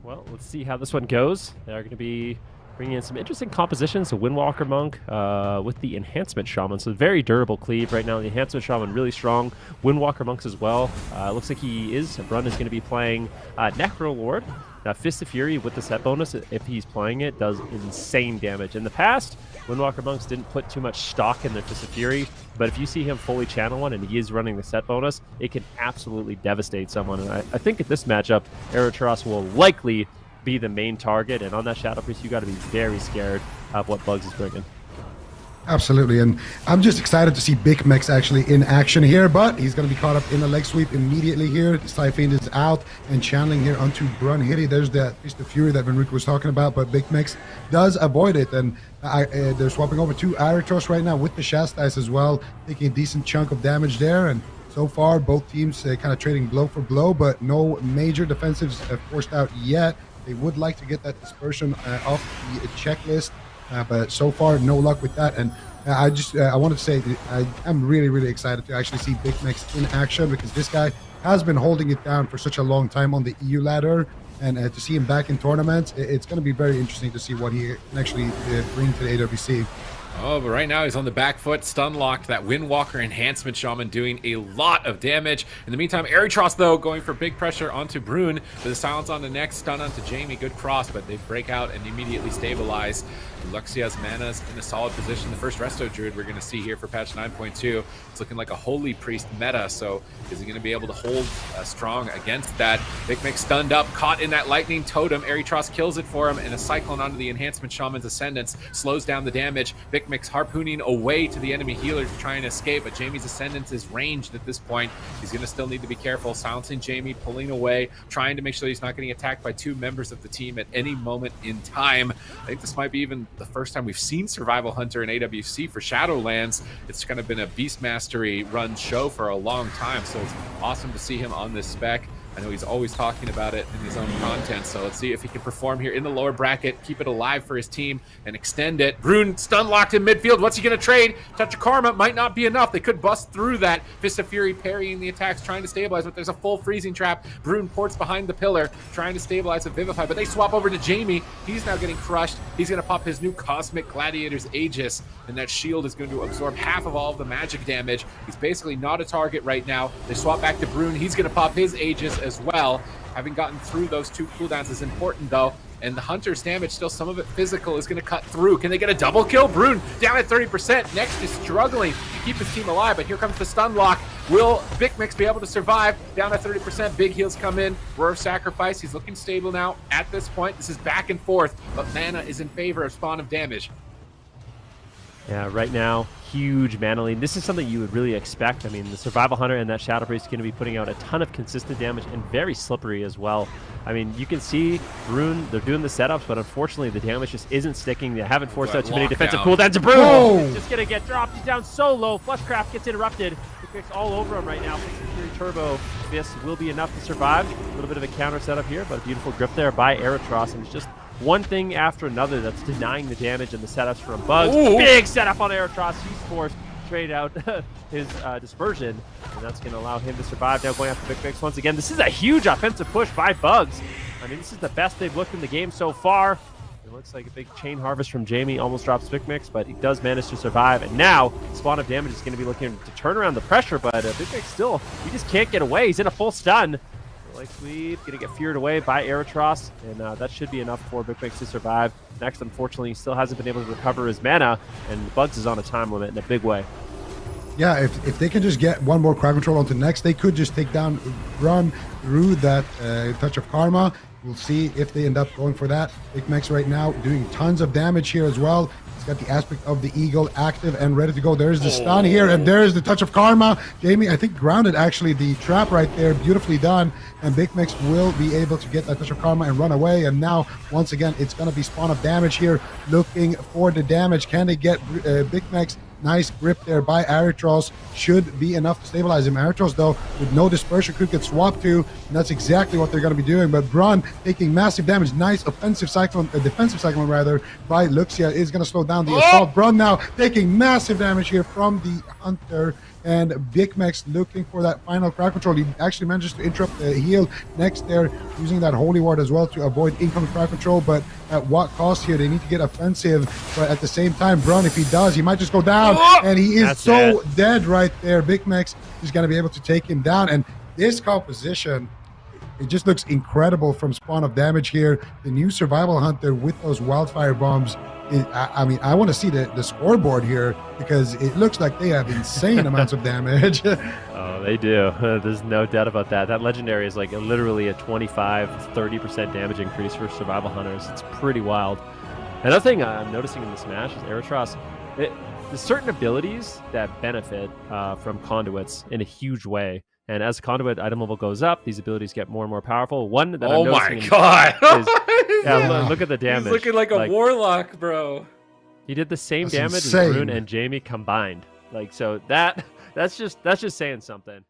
Well, let's see how this one goes. They're going to be bringing in some interesting compositions. So Windwalker Monk with the Enhancement Shaman. So very durable cleave right now. The Enhancement Shaman really strong. Windwalker Monks as well. Looks like Brun is going to be playing Necro Lord. Now, Fist of Fury with the set bonus, if he's playing it, does insane damage. In the past, Windwalker Monks didn't put too much stock in their Fist of Fury, but if you see him fully channel one and he is running the set bonus, it can absolutely devastate someone. And I think at this matchup, Aerotros will likely be the main target, and on that Shadow Priest, you got to be very scared of what Bugs is bringing. Absolutely, and I'm just excited to see Big Mex actually in action here, but he's going to be caught up in a leg sweep immediately here. Typhoon is out and channeling here onto Brun Hitty. There's that Fist of Fury that Enrique was talking about, but Big Mex does avoid it, and they're swapping over to Aerotos right now with the Chastise as well, taking a decent chunk of damage there, and so far both teams kind of trading blow for blow, but no major defensives forced out yet. They would like to get that dispersion off the checklist. But so far, no luck with that. And I wanted to say that I'm really excited to actually see Big Mex in action, because this guy has been holding it down for such a long time on the EU ladder. And to see him back in tournaments, it's going to be very interesting to see what he can actually bring to the AWC. Oh, but right now he's on the back foot, stun locked. That Windwalker Enhancement Shaman doing a lot of damage. In the meantime, Aerotros, though, going for big pressure onto Brun. With the silence on the neck, stun onto Jamie. Good cross, but they break out and immediately stabilize. Luxia's mana's in a solid position. The first Resto Druid we're going to see here for patch 9.2. It's looking like a Holy Priest meta, so is he going to be able to hold strong against that? Big Mick stunned up, caught in that Lightning Totem. Aerotros kills it for him, and a Cyclone onto the Enhancement Shaman's Ascendance slows down the damage. Big Mick's harpooning away to the enemy healers trying to escape, but Jamie's Ascendance is ranged at this point. He's going to still need to be careful, silencing Jamie, pulling away, trying to make sure he's not getting attacked by two members of the team at any moment in time. I think this might be even the first time we've seen Survival Hunter in AWC for Shadowlands. It's kind of been a Beast Mastery run show for a long time, so it's awesome to see him on this spec. I know he's always talking about it in his own content, so let's see if he can perform here in the lower bracket, keep it alive for his team, and extend it. Brun stun locked in midfield. What's he going to trade? Touch of Karma might not be enough. They could bust through that. Fist of Fury parrying the attacks, trying to stabilize, but there's a full freezing trap. Brun ports behind the pillar, trying to stabilize and Vivify, but they swap over to Jamie. He's now getting crushed. He's going to pop his new Cosmic Gladiator's Aegis, and that shield is going to absorb half of all of the magic damage. He's basically not a target right now. They swap back to Brun. He's going to pop his Aegis as well. Having gotten through those two cooldowns is important, though, and the Hunter's damage, still some of it physical, is going to cut through. Can they get a double kill? Brun down at 30%. Next is struggling to keep his team alive, but here comes the stun lock. Will Big Mix be able to survive? Down at 30%, big heals come in. Roar of Sacrifice, he's looking stable now at this point. This is back and forth, but mana is in favor of Spawn of Damage. Yeah, right now, huge mana lead. This is something you would really expect. I mean, the Survival Hunter and that Shadow Priest is going to be putting out a ton of consistent damage and very slippery as well. I mean, you can see Brun, they're doing the setups, but unfortunately the damage just isn't sticking. They haven't forced out too many defensive cooldowns to Brun. Whoa! Just going to get dropped. He's down so low. Flushcraft gets interrupted. It's all over him right now. Fury Turbo Fist will be enough to survive. A little bit of a counter setup here, but a beautiful grip there by Aerotros, and it's just one thing after another that's denying the damage and the setups from Bugs. Ooh. Big setup on Aerotros. He's forced straight out his dispersion, and that's going to allow him to survive. Now going after Big Mix once again. This is a huge offensive push by Bugs. I mean, this is the best they've looked in the game so far. It looks like a big chain harvest from Jamie. Almost drops Big Mix, but he does manage to survive. And now Spawn of Damage is going to be looking to turn around the pressure, but Big Mix still, he just can't get away. He's in a full stun. Like sweep, gonna get feared away by Aerotros, and that should be enough for Big Mix to survive. Next, unfortunately, he still hasn't been able to recover his mana, and Bugs is on a time limit in a big way. Yeah, if they can just get one more crowd control onto next, they could just take down Brun through that Touch of Karma. We'll see if they end up going for that. Big Mex right now doing tons of damage here as well. He's got the aspect of the Eagle active and ready to go. There's the stun here, and there's the Touch of Karma. Jamie, I think, grounded actually the trap right there. Beautifully done. And Big Mex will be able to get that Touch of Karma and run away. And now, once again, it's going to be Spawn of Damage here, looking for the damage. Can they get Big Mex? Nice grip there by Aerotros. Should be enough to stabilize him. Aerotros, though, with no dispersion, could get swapped to, and that's exactly what they're going to be doing. But Brun taking massive damage. Nice offensive cyclone, defensive cyclone rather, by Luxia is going to slow down the assault. Brun now taking massive damage here from the Hunter. and Big Max looking for that final crowd control. He actually manages to interrupt the heal next there, using that Holy Ward as well to avoid incoming crowd control, but at what cost here? They need to get offensive, but at the same time, Brun, if he does, he might just go down, and he is dead right there. Big Max is going to be able to take him down, and this composition, it just looks incredible from Spawn of Damage here. The new Survival Hunter with those Wildfire Bombs. I mean, I want to see the scoreboard here, because it looks like they have insane amounts of damage. Oh, they do. There's no doubt about that. That legendary is like literally a 25-30% damage increase for Survival Hunters. It's pretty wild. Another thing I'm noticing in the Smash is Eritros. There's certain abilities that benefit from conduits in a huge way. And as conduit item level goes up, these abilities get more and more powerful. One that I'm noticing my god! Look at the damage. He's looking like a warlock, bro. He did the same damage insane. as Brune and Jamie combined. Like, so that's just saying something.